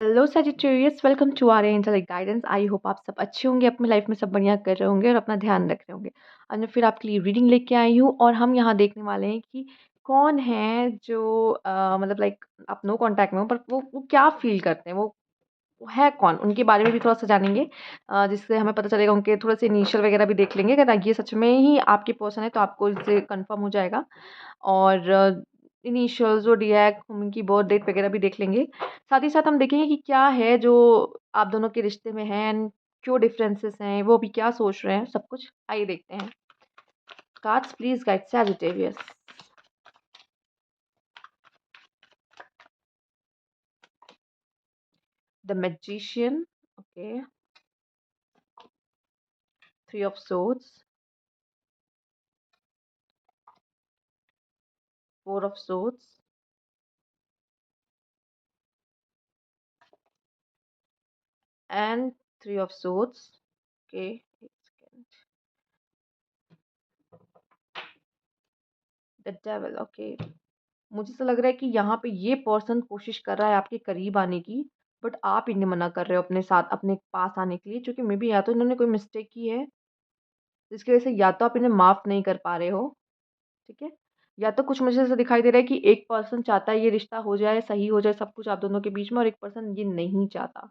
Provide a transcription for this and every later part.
Hello Sagittarius, welcome to our angelic guidance. I hope आप सब अच्छे होंगे, अपनी लाइफ में सब बढ़िया कर रहे होंगे और अपना ध्यान रख रहे होंगे। आज मैं फिर आपके लिए रीडिंग लेके आई हूँ और हम यहाँ देखने वाले हैं कि कौन है जो मतलब लाइक आप नो कांटेक्ट में हो, पर वो क्या फील करते हैं, वो है कौन, उनके बारे में भी थोड़ा सा जानेंगे। जिससे हमें पता चलेगा, उनके थोड़े से इनिशियल वगैरह भी देख लेंगे। अगर ये सच में ही आपके पर्सन है तो आपको इससे कंफर्म हो जाएगा। और इनिशियल, ज़ोडिएक, उनकी बर्थ डेट वगैरह भी देख लेंगे। साथ ही साथ हम देखेंगे कि क्या है जो आप दोनों के रिश्ते में है एंड क्यों डिफरेंसेस हैं, वो अभी क्या सोच रहे हैं, सब कुछ आइए देखते हैं। Cards please guide Sagittarius. The magician, okay, three of swords, four of swords and three of swords. Okay, एक सेकेंड। The devil, okay. मुझे ऐसा लग रहा है कि यहाँ पे ये पर्सन कोशिश कर रहा है आपके करीब आने की, बट आप इन्हें मना कर रहे हो अपने साथ, अपने पास आने के लिए, क्योंकि मे बी या तो इन्होंने कोई मिस्टेक की है जिसकी वजह से या तो आप इन्हें माफ नहीं कर पा रहे हो, ठीक है, या तो कुछ मुझे ऐसा दिखाई दे रहा है कि एक पर्सन चाहता है ये रिश्ता हो जाए, सही हो जाए सब कुछ आप दोनों के बीच में, और एक पर्सन ये नहीं चाहता।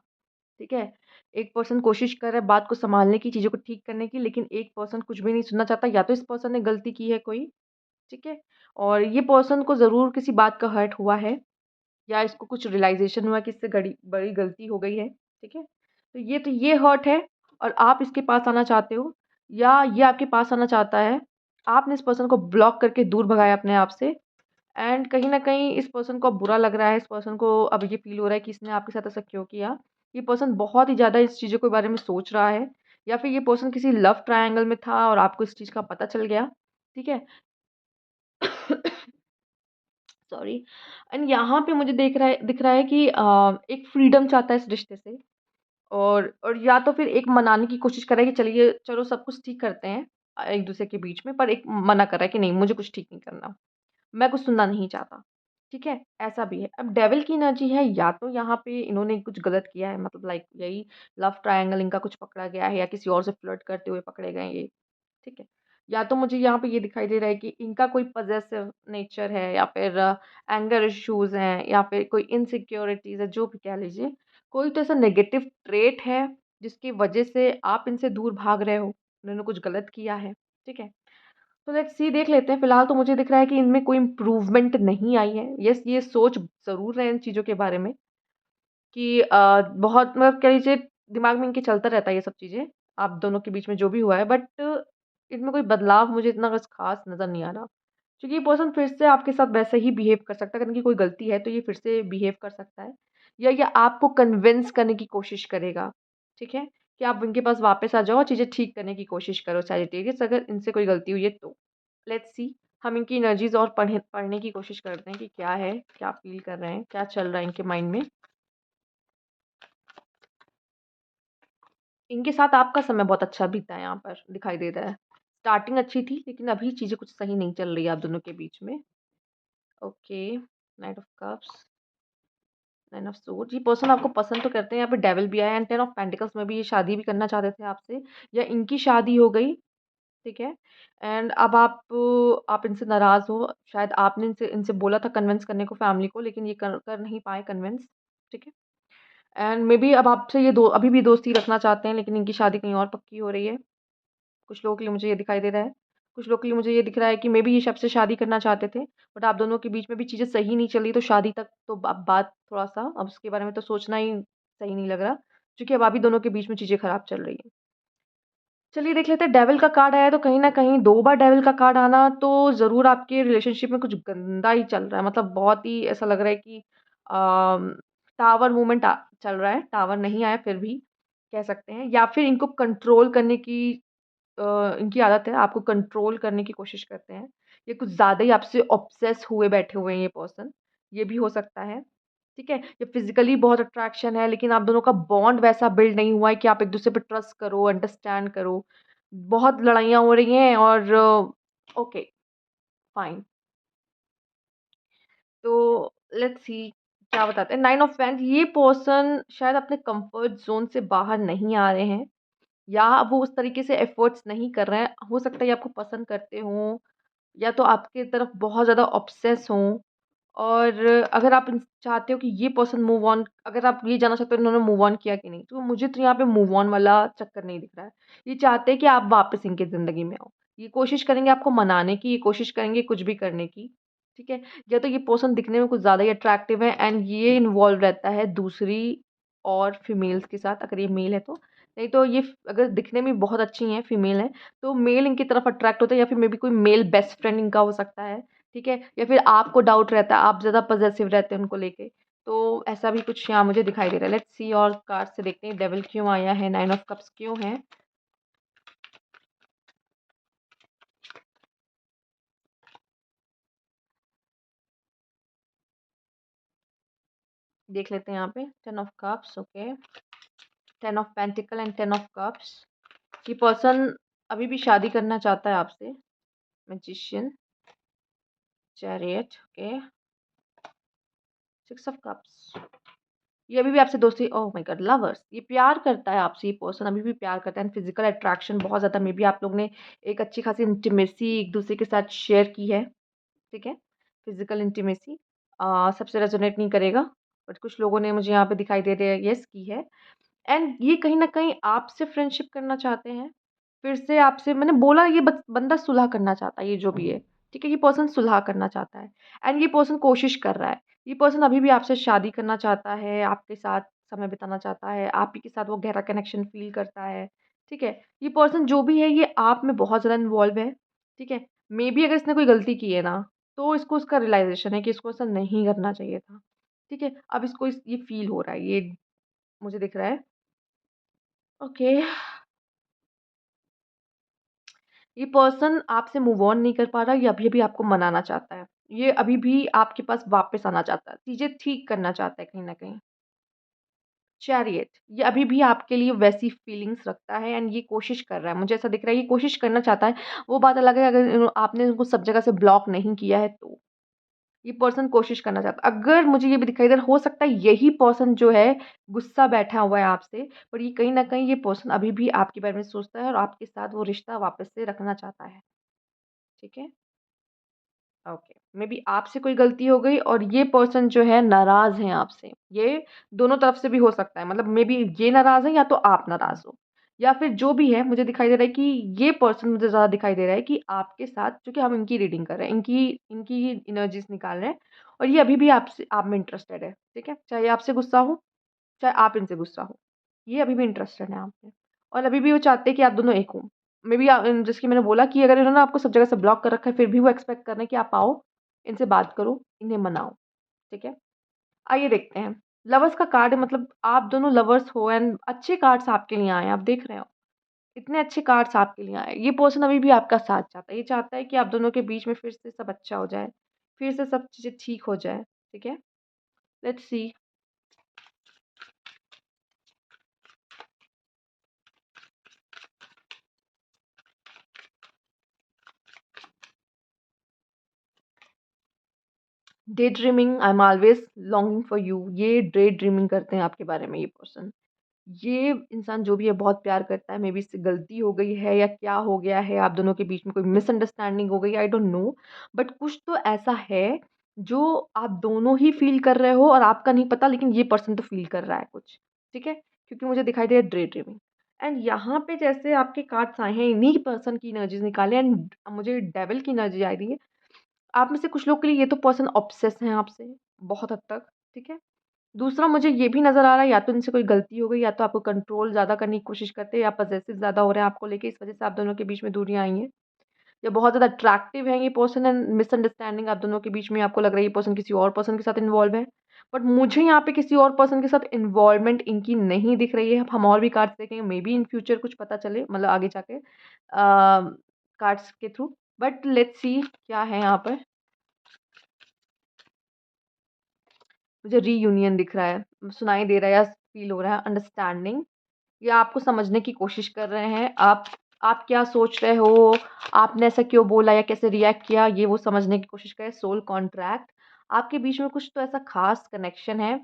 ठीक है, एक पर्सन कोशिश कर रहा है बात को संभालने की, चीज़ों को ठीक करने की, लेकिन एक पर्सन कुछ भी नहीं सुनना चाहता। या तो इस पर्सन ने गलती की है कोई, ठीक है, और ये पर्सन को ज़रूर किसी बात का हर्ट हुआ है, या इसको कुछ रियलाइज़ेशन हुआ कि इससे गड़ी बड़ी गलती हो गई है, ठीक है? तो ये हर्ट है और आप इसके पास आना चाहते हो, या ये आपके पास आना चाहता है। आपने इस पर्सन को ब्लॉक करके दूर भगाया अपने आप से, एंड कहीं न कहीं इस पर्सन को अब बुरा लग रहा है, इस पर्सन को अब ये फ़ील हो रहा है कि इसने आपके साथ ऐसा क्यों किया? ये पर्सन बहुत ही ज़्यादा इस चीज़ों के बारे में सोच रहा है, या फिर ये पर्सन किसी लव ट्रायंगल में था और आपको इस चीज़ का पता चल गया, ठीक है? सॉरी। एंड यहाँ पे मुझे दिख रहा है कि एक फ्रीडम चाहता है इस रिश्ते से, और या तो फिर एक मनाने की कोशिश कर रहा है कि चलिए चलो सब कुछ ठीक करते हैं एक दूसरे के बीच में, पर एक मना कर रहा है कि नहीं, मुझे कुछ ठीक नहीं करना, मैं कुछ सुनना नहीं चाहता, ठीक है, ऐसा भी है। अब डेविल की एनर्जी है, या तो यहाँ पे इन्होंने कुछ गलत किया है, मतलब लाइक यही लव ट्रायंगल इनका कुछ पकड़ा गया है, या किसी और से फ्लर्ट करते हुए पकड़े गए ये, ठीक है। या तो मुझे यहाँ पे ये दिखाई दे रहा है कि इनका कोई पॉसेसिव नेचर है, या फिर एंगर इश्यूज़ हैं, या फिर कोई इनसिक्योरिटीज़ है, जो भी कह लीजिए। कोई तो ऐसा नेगेटिव ट्रेट है जिसकी वजह से आप इनसे दूर भाग रहे हो, उन्होंने कुछ गलत किया है, ठीक है। तो लेट्स सी, देख लेते हैं। फिलहाल तो मुझे दिख रहा है कि इनमें कोई इम्प्रूवमेंट नहीं आई है। यस, ये सोच ज़रूर रहे हैं इन चीज़ों के बारे में कि बहुत, मतलब कह लीजिए दिमाग में इनके चलता रहता है ये सब चीज़ें, आप दोनों के बीच में जो भी हुआ है, बट इनमें कोई बदलाव मुझे इतना कुछ ख़ास नज़र नहीं आ रहा। क्योंकि ये पर्सन फिर से आपके साथ वैसे ही बिहेव कर सकता है, अगर इनकी कोई गलती है तो ये फिर से बिहेव कर सकता है, या ये आपको कन्विंस करने की कोशिश करेगा, ठीक है? कि आप इनके पास वापस आ जाओ और चीज़ें ठीक करने की कोशिश करो सैजिटेरियस, अगर इनसे कोई गलती हुई है तो। लेट्स सी, हम इनकी एनर्जीज़ और पढ़ने की कोशिश करते हैं कि क्या है, क्या फ़ील कर रहे हैं, क्या चल रहा है इनके माइंड में। इनके साथ आपका समय बहुत अच्छा बीता है, यहाँ पर दिखाई दे रहा है। स्टार्टिंग अच्छी थी, लेकिन अभी चीज़ें कुछ सही नहीं चल रही है आप दोनों के बीच में। Okay, night of cups, nine of swords. ये पर्सन आपको पसंद तो करते हैं, यहाँ पे डेविल भी आया, एंड टेन ऑफ पेंटिकल्स में भी ये शादी भी करना चाहते थे आपसे, या इनकी शादी हो गई, ठीक है? एंड अब आप इनसे नाराज़ हो, शायद आपने इनसे इनसे बोला था कन्विंस करने को फैमिली को, लेकिन ये कर नहीं पाए कन्विंस, ठीक है? एंड मेबी अब आपसे ये दो अभी भी दोस्ती रखना चाहते हैं, लेकिन इनकी शादी कहीं और पक्की हो रही है। कुछ लोगों के लिए मुझे ये दिखाई दे रहा है। कुछ लोगों के लिए मुझे ये दिख रहा है कि मेबी ये सबसे शादी करना चाहते थे, बट आप दोनों के बीच में भी चीज़ें सही नहीं चली, तो शादी तक तो अब बात थोड़ा-सा, अब उसके बारे में तो सोचना ही सही नहीं लग रहा, क्योंकि अब आप ही दोनों के बीच में चीज़ें खराब चल रही हैं। चलिए देख लेते हैं, डेविल का कार्ड आया है, तो कहीं न कहीं 2 बार डेविल का कार्ड आना तो ज़रूर आपके रिलेशनशिप में कुछ गंदा ही चल रहा है। मतलब बहुत ही ऐसा लग रहा है कि टावर मूवमेंट चल रहा है। टावर नहीं आया फिर भी कह सकते हैं, या फिर इनको कंट्रोल करने की इनकी आदत है, आपको कंट्रोल करने की कोशिश करते हैं। ये कुछ ज़्यादा ही आपसे ऑब्सेस हुए बैठे हुए हैं ये पर्सन, ये भी हो सकता है, ठीक है? ये फिज़िकली बहुत अट्रैक्शन है, लेकिन आप दोनों का बॉन्ड वैसा बिल्ड नहीं हुआ है कि आप एक-दूसरे पे ट्रस्ट करो, अंडरस्टैंड करो। बहुत लड़ाइयाँ हो रही हैं, और ओके, फाइन। तो लेट्स सी, क्या बताते हैं, 9 ऑफ पेंट, ये पर्सन शायद अपने कंफर्ट ज़ोन से बाहर नहीं आ रहे हैं, या वो उस तरीके से एफर्ट्स नहीं कर रहे हैं। हो सकता है ये आपको पसंद करते हों, या तो आपकी तरफ बहुत ज़्यादा ऑब्सेस हों। और अगर आप चाहते हो कि ये पर्सन मूव ऑन, अगर आप ये जानना चाहते हो इन्होंने मूव ऑन किया कि नहीं, तो मुझे तो यहाँ पे मूव ऑन वाला चक्कर नहीं दिख रहा है। ये चाहते हैं कि आप वापस इनकी ज़िंदगी में आओ। ये कोशिश करेंगे आपको मनाने की, ये कोशिश करेंगे कुछ भी करने की, ठीक है? या तो ये पर्सन दिखने में कुछ ज़्यादा ही अट्रैक्टिव है एंड ये इन्वॉल्व रहता है दूसरी और फीमेल्स के साथ, अगर ये मेल है तो। नहीं तो ये अगर दिखने में बहुत अच्छी हैं, फीमेल हैं, तो मेल इनकी तरफ अट्रैक्ट होता है, या फिर मे बी कोई मेल बेस्ट फ्रेंड इनका हो सकता है। ठीक है? या फिर आपको डाउट रहता है, आप ज़्यादा पॉसेसिव रहते हैं उनको लेके। तो ऐसा भी कुछ यहाँ मुझे दिखाई दे रहा है। लेट्स सी और कार्ड से देखते हैं डेविल क्यों आया है, 9 ऑफ कप्स क्यों है? देख लेते हैं यहाँ पे 10 of cups, okay. 10 of pentacle and 10 of cups. ये पर्सन अभी भी शादी करना चाहता है आपसे। Magician, chariot, okay. 6 of cups. ये अभी भी आपसे दोस्ती, ओह माय गॉड, लवर्स, ये प्यार करता है आपसे, ये पर्सन अभी भी प्यार करता है एंड फिजिकल अट्रैक्शन बहुत ज़्यादा, मे बी आप लोग ने एक अच्छी खासी इंटीमेसी एक दूसरे के साथ शेयर की है, ठीक है? फिजिकल इंटीमेसी सबसे रेजोनेट नहीं करेगा, बट कुछ लोगों ने मुझे यहाँ पे दिखाई दे रहे हैं येस की है। एंड ये कहीं न कहीं आपसे फ्रेंडशिप करना चाहते हैं। फिर से आपसे, मैंने बोला ये बंदा सुलह करना चाहता है, ये जो भी है, ठीक है? ये पर्सन सुलह करना चाहता है एंड ये पर्सन कोशिश कर रहा है। ये पर्सन अभी भी आपसे शादी करना चाहता है, आपके साथ समय बिताना चाहता है, आप ही के साथ वो गहरा कनेक्शन फ़ील करता है, ठीक है? ये पर्सन जो भी है ये आप में बहुत ज़्यादा इन्वॉल्व है, ठीक है? मेबी अगर इसने कोई गलती की है ना, तो इसको उसका रियलाइज़ेशन है कि इसको ऐसा नहीं करना चाहिए था, ठीक है? अब इसको ये फ़ील हो रहा है, ये मुझे दिख रहा है। ओके, ये पर्सन आपसे मूव ऑन नहीं कर पा रहा, ये अभी-अभी आपको मनाना चाहता है। ये अभी भी आपके पास वापस आना चाहता है, चीज़ें ठीक करना चाहता है कहीं न कहीं। चैरियट, ये अभी भी आपके लिए वैसी फीलिंग्स रखता है एंड ये कोशिश कर रहा है, मुझे ऐसा दिख रहा है ये कोशिश करना चाहता है। वो बात अलग है अगर आपने उनको सब जगह से ब्लॉक नहीं किया है तो। ये पर्सन कोशिश करना चाहता है। अगर मुझे ये भी दिखाई दे रहा, हो सकता है यही पर्सन जो है गुस्सा बैठा हुआ है आपसे, पर ये कहीं न कहीं ये पर्सन अभी भी आपके बारे में सोचता है और आपके साथ वो रिश्ता वापस से रखना चाहता है। ठीक है? ओके, मे बी आपसे कोई गलती हो गई और ये पर्सन जो है नाराज़ हैं आपसे। ये दोनों तरफ से भी हो सकता है, मतलब मे बी ये नाराज़ है या तो आप नाराज़ हो, या फिर जो भी है मुझे दिखाई दे रहा है कि ये पर्सन, मुझे ज़्यादा दिखाई दे रहा है कि आपके साथ, चूँकि हम इनकी रीडिंग कर रहे हैं, इनकी इनकी एनर्जीज़ निकाल रहे हैं और ये अभी भी आपसे, आप में इंटरेस्टेड है, ठीक है? चाहे ये आपसे गुस्सा हो, चाहे आप इनसे गुस्सा हो, ये अभी भी इंटरेस्टेड हैं आप में और अभी भी वो चाहते हैं कि आप दोनों एक हों। मे बी जैसे कि मैंने बोला कि अगर इन्होंने आपको सब जगह से ब्लॉक कर रखा है, फिर भी वो एक्सपेक्ट कर रहे हैं कि आप आओ, इनसे बात करो, इन्हें मनाओ, ठीक है? आइए देखते हैं। लवर्स का कार्ड है, मतलब आप दोनों लवर्स हो एंड अच्छे कार्ड्स आपके लिए आए हैं, आप देख रहे हो। इतने अच्छे कार्ड्स आपके लिए आए हैं। ये पर्सन अभी भी आपका साथ चाहता है। ये चाहता है कि आप दोनों के बीच में फिर से सब अच्छा हो जाए, फिर से सब चीज़ें ठीक हो जाए, ठीक है? Let's see. Day dreaming, I am always longing for you. ये डे ड्रीमिंग करते हैं आपके बारे में ये पर्सन। ये इंसान जो भी है बहुत प्यार करता है, मे बी इससे गलती हो गई है या क्या हो गया है, आप दोनों के बीच में कोई मिसअंडरस्टैंडिंग हो गई, आई डोंट नो, बट कुछ तो ऐसा है जो आप दोनों ही फील कर रहे हो और आपका नहीं पता, लेकिन ये पर्सन तो फील कर रहा है कुछ, ठीक है? क्योंकि मुझे दिखाई दे रहा है डे ड्रीमिंग एंड यहाँ पे जैसे आपके कार्ड्स आए हैं, इन्हीं पर्सन की एनर्जीज निकाले एंड मुझे डेविल की एनर्जी आ रही है। आप में से कुछ लोग के लिए ये तो पर्सन ऑब्सेस हैं आपसे बहुत हद तक, ठीक है? दूसरा मुझे ये भी नज़र आ रहा है, या तो इनसे कोई गलती हो गई, या तो आपको कंट्रोल ज़्यादा करने की कोशिश करते हैं, या पॉसेसिव ज़्यादा हो रहे हैं आपको लेके, इस वज़ह से आप दोनों के बीच में दूरियाँ आई हैं। या बहुत ज़्यादा अट्रैक्टिव है ये पर्सन एंड मिसअंडरस्टैंडिंग आप दोनों के बीच में, आपको लग रहा है ये पर्सन किसी और पर्सन के साथ इन्वॉल्व है। बट मुझे यहाँ पे किसी और पर्सन के साथ इन्वॉल्वमेंट इनकी नहीं दिख रही है। अब हम और भी कार्ड्स देखेंगे, मे बी इन फ्यूचर कुछ पता चले, मतलब आगे जाके कार्ड्स के थ्रू। बट लेट्स सी क्या है यहाँ पर। मुझे रीयूनियन दिख रहा है, सुनाई दे रहा है या फ़ील हो रहा है अंडरस्टैंडिंग, या आपको समझने की कोशिश कर रहे हैं। आप क्या सोच रहे हो, आपने ऐसा क्यों बोला या कैसे रिएक्ट किया, ये वो समझने की कोशिश करें। सोल कॉन्ट्रैक्ट, आपके बीच में कुछ तो ऐसा खास कनेक्शन है।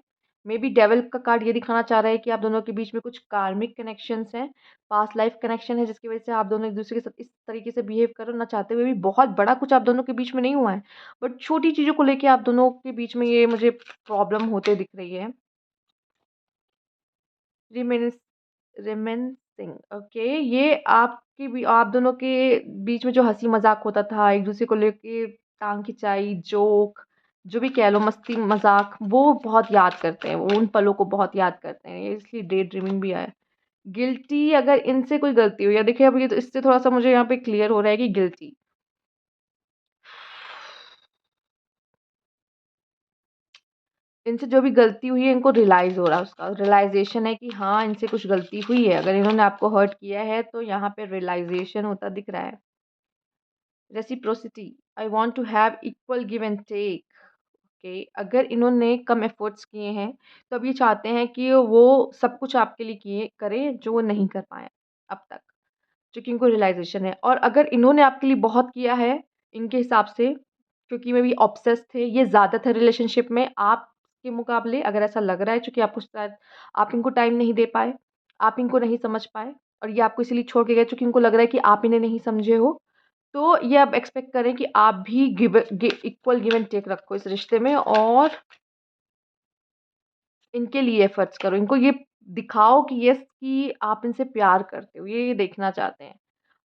मे बी डेविल का कार्ड ये दिखाना चाह रहा है कि आप दोनों के बीच में कुछ कार्मिक कनेक्शंस हैं, पास्ट लाइफ कनेक्शन है, जिसकी वजह से आप दोनों एक दूसरे के साथ इस तरीके से बिहेव करना चाहते हुए भी बहुत बड़ा कुछ आप दोनों के बीच में नहीं हुआ है, बट छोटी चीज़ों को लेके आप दोनों के बीच में ये मुझे प्रॉब्लम होते दिख रही है। रिमेनिस रिमेंसिंग, ओके, ये आपके भी आप दोनों के बीच में जो हंसी मजाक होता था एक दूसरे को लेके, टांग खिंचाई, जोक, जो भी कह लो, मस्ती मजाक, वो बहुत याद करते हैं, वो उन पलों को बहुत याद करते हैं, इसलिए डे ड्रीमिंग भी आया। गिल्टी, अगर इनसे कोई गलती हुई है, देखिए अब ये तो इससे थोड़ा सा मुझे यहाँ पे क्लियर हो रहा है कि गिल्टी, इनसे जो भी गलती हुई है इनको रियलाइज हो रहा है, उसका रियलाइजेशन है कि हाँ इनसे कुछ गलती हुई है, अगर इन्होंने आपको हर्ट किया है तो यहाँ पे रियलाइजेशन होता दिख रहा है। Reciprocity, I want to have equal give and take, okay, अगर इन्होंने कम एफर्ट्स किए हैं तो अब ये चाहते हैं कि वो सब कुछ आपके लिए किए करें जो वो नहीं कर पाए अब तक, क्योंकि इनको रियलाइजेशन है। और अगर इन्होंने आपके लिए बहुत किया है इनके हिसाब से, क्योंकि मे बी ऑब्सेस थे ये ज़्यादा थे रिलेशनशिप में आपके मुकाबले, अगर ऐसा लग रहा है, क्योंकि आपको शायद आप इनको टाइम नहीं दे पाए, आप इनको नहीं समझ पाए, और ये आपको इसलिए छोड़ के गए क्योंकि इनको लग रहा है कि आप इन्हें नहीं समझे हो। तो ये अब एक्सपेक्ट करें कि आप भी इक्वल गिव एंड टेक रखो इस रिश्ते में, और इनके लिए एफर्ट्स करो, इनको ये दिखाओ कि यस कि आप इनसे प्यार करते हो, ये देखना चाहते हैं।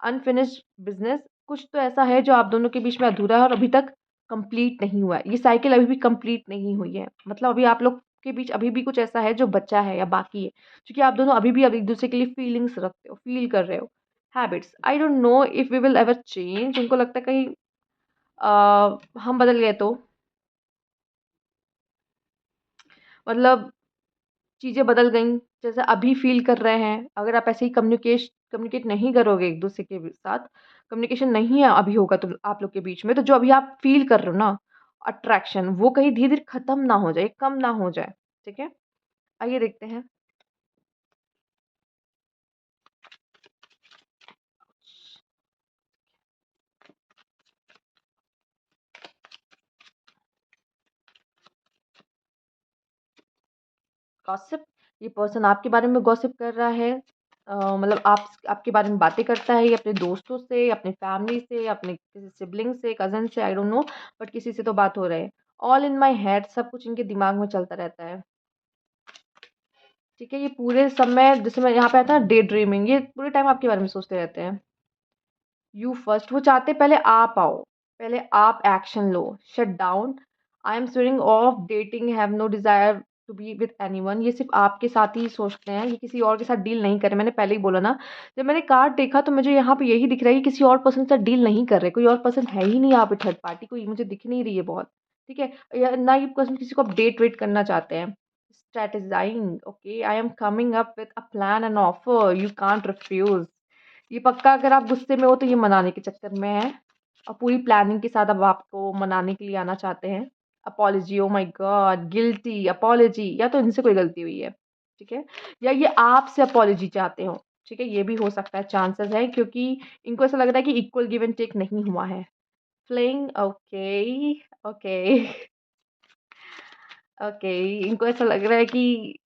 अनफिनिश्ड बिजनेस, कुछ तो ऐसा है जो आप दोनों के बीच में अधूरा है और अभी तक कंप्लीट नहीं हुआ है, ये साइकिल अभी भी कंप्लीट नहीं हुई है, मतलब अभी आप लोग के बीच अभी भी कुछ ऐसा है जो बचा है या बाकी है, क्योंकि आप दोनों अभी भी अब एक दूसरे के लिए फीलिंग्स रखते हो, फील कर रहे हो। Habits, I don't know if we will ever change, उनको लगता है कहीं हम बदल गए तो, मतलब चीज़ें बदल गईं, जैसे अभी फ़ील कर रहे हैं, अगर आप ऐसे ही कम्युनिकेट नहीं करोगे एक दूसरे के साथ, कम्युनिकेशन नहीं है अभी होगा तो आप लोग के बीच में, तो जो अभी आप फ़ील कर रहे हो ना, अट्रैक्शन, वो कहीं धीरे-धीरे खत्म ना हो जाए, कम ना हो जाए, ठीक है? आइए देखते हैं। गॉसिप, ये पर्सन आपके बारे में गॉसिप कर रहा है, मतलब आपके बारे में बातें करता है, ये अपने दोस्तों से, अपनी फैमिली से, अपने किसी सिबलिंग से, कज़न से, आई डोंट नो, बट किसी से तो बात हो रहा है। ऑल इन माय हेड, सब कुछ इनके दिमाग में चलता रहता है। ठीक है, ये पूरे समय, जैसे मैं यहाँ पे आता है ना डे ड्रीमिंग, ये पूरे टाइम आपके बारे में सोचते रहते हैं। यू फर्स्ट, वो चाहते पहले आप आओ, पहले आप एक्शन लो, shut down, I am swearing off dating, have no desire to be with anyone, ये सिर्फ आपके साथ ही सोचते हैं, ये किसी और के साथ डील नहीं कर रहे, मैंने पहले ही बोला ना, जब मैंने कार्ड देखा तो मुझे यहाँ पे यही दिख रहा है कि किसी और पर्सन के साथ डील नहीं कर रहे, कोई और पर्सन है ही नहीं यहाँ पे, थर्ड पार्टी कोई मुझे दिख नहीं रही है बहुत, ठीक है, ना ये पर्सन किसी को अपडेट वेट करना चाहते हैं। Strategising, okay, I am coming up with a plan and offer you can't refuse, ये पक्का अगर आप गुस्से में हो तो ये मनाने के चक्कर में है, और पूरी प्लानिंग के साथ अब आपको मनाने के लिए आना चाहते हैं। Apology, O my God, guilty, apology, या तो इनसे कोई गलती हुई है, ठीक है, या ये आपसे अपॉलजी चाहते हो, ठीक है, ये भी हो सकता है, चांसेस है, क्योंकि इनको ऐसा लग रहा है कि इक्वल गिव एंड टेक नहीं हुआ है। फ्लिंग, ओके, ओके, ओके, इनको ऐसा लग रहा है कि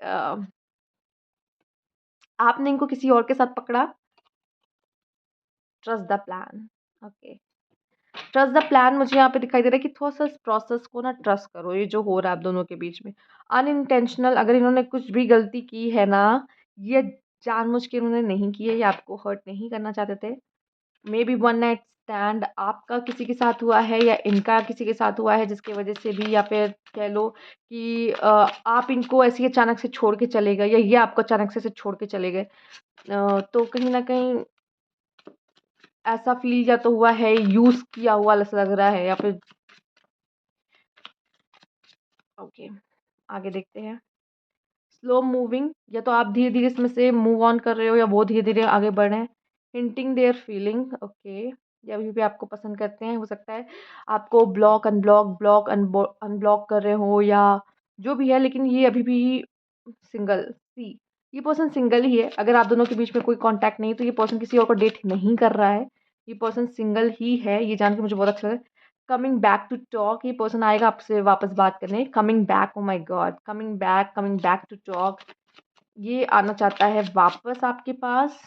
आपने इनको किसी और के साथ पकड़ा। Trust the plan, okay, trust the plan, मुझे यहाँ पे दिखाई दे रहा है कि थोड़ा सा इस प्रोसेस को ना ट्रस्ट करो, ये जो हो रहा है आप दोनों के बीच में, अनइंटेंशनल, अगर इन्होंने कुछ भी गलती की है ना, ये जानबूझ के इन्होंने नहीं की है, ये आपको हर्ट नहीं करना चाहते थे। May be one night stand आपका किसी के साथ हुआ है या इनका किसी के साथ हुआ है, जिसकी वजह से भी, या फिर कह लो कि आप इनको ऐसे ही अचानक से छोड़ के चले गए, या ये आपको अचानक से छोड़ के चले गए, तो कहीं ना कहीं ऐसा फील या तो हुआ है, यूज किया हुआ ऐसा लग रहा है, या फिर ओके, आगे देखते हैं। स्लो मूविंग, या तो आप धीरे धीरे इसमें से मूव ऑन कर रहे हो, या वो धीरे धीरे आगे बढ़ रहे हैं। हिंटिंग देयर फीलिंग, ओके, या अभी भी आपको पसंद करते हैं, हो सकता है आपको ब्लॉक अनब्लॉक, ब्लॉक अनब्लॉक कर रहे हो, या जो भी है, लेकिन ये अभी भी सिंगल सी, ये पर्सन सिंगल ही है, अगर आप दोनों के बीच में कोई कांटेक्ट नहीं है तो ये पर्सन किसी और को डेट नहीं कर रहा है, ये पर्सन सिंगल ही है, ये जान के मुझे बहुत अच्छा लगा। कमिंग बैक टू टॉक, ये पर्सन आएगा आपसे वापस बात करने। Coming back, oh my God, coming back to talk, ये आना चाहता है वापस आपके पास।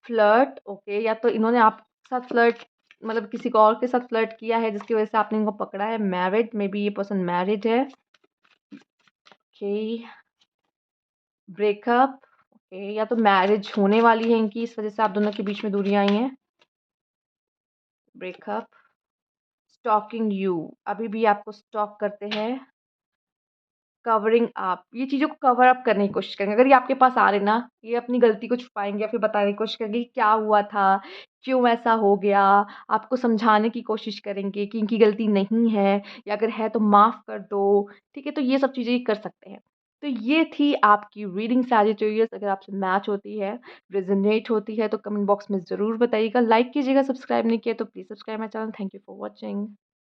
फ्लर्ट, ओके, या तो इन्होंने आपके साथ फ्लर्ट, मतलब किसी को और के साथ फ्लर्ट किया है जिसकी वजह से आपने इनको पकड़ा है। मैरिड, मे बी ये पर्सन मैरिड है। ओके, ब्रेकअप, ओके, या तो मैरिज होने वाली है इनकी, इस वजह से आप दोनों के बीच में दूरियां आई हैं। ब्रेकअप, स्टॉकिंग यू, अभी भी आपको स्टॉक करते हैं। कवरिंग अप, ये चीज़ों को कवर अप करने की कोशिश करेंगे। अगर ये आपके पास आ रहे ना, ये अपनी गलती को छुपाएँगे या फिर बताने की कोशिश करेंगे कि क्या हुआ था, क्यों ऐसा हो गया। आपको समझाने की कोशिश करेंगे कि इनकी गलती नहीं है, या अगर है तो माफ़ कर दो, ठीक है? तो ये सब चीज़ें ये कर सकते हैं। तो ये थी आपकी रीडिंग सैजिटेरियस। अगर आपसे मैच होती है, रेज़ोनेट होती है, तो कमेंट बॉक्स में ज़रूर बताइएगा। लाइक कीजिएगा, सब्सक्राइब नहीं किया तो please subscribe my channel. Thank you for watching.